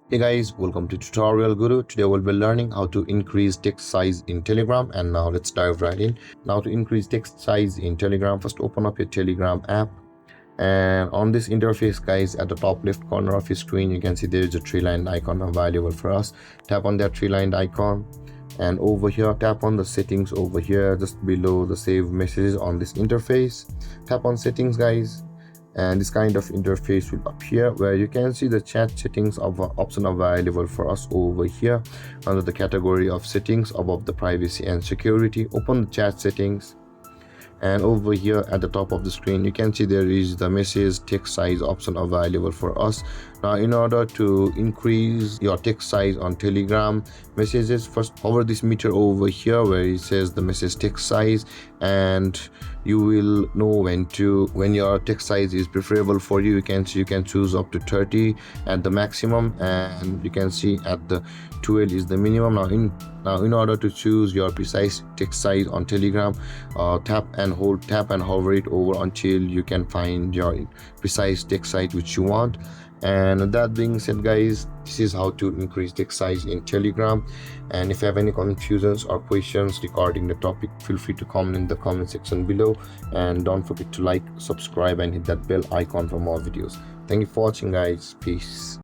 Hey guys, welcome to Tutorial Guru. Today we'll be learning how to increase text size in Telegram, and now let's dive right in. Now to increase text size in Telegram, first open up your Telegram app, and on this interface guys, at the top left corner of your screen you can see there is a three-lined icon available for us. Tap on that three-lined icon, and over here tap on the settings over here just below the save messages on this interface. Tap on settings guys, and this kind of interface will appear where you can see the chat settings of option available for us over here under the category of settings above the privacy and security. Open the chat settings, and over here at the top of the screen you can see there is the message text size option available for us. Now in order to increase your text size on Telegram messages, first hover this meter over here where it says the message text size, and you will know when your text size is preferable for you. You can choose up to 30 at the maximum, and you can see at the 12 is the minimum. Now in order to choose your precise text size on Telegram, tap and hover it over until you can find your precise text size which you want. And that being said guys, this is how to increase text size in Telegram. And if you have any confusions or questions regarding the topic, feel free to comment in the comment section below, and don't forget to like, subscribe and hit that bell icon for more videos. Thank you for watching guys. Peace.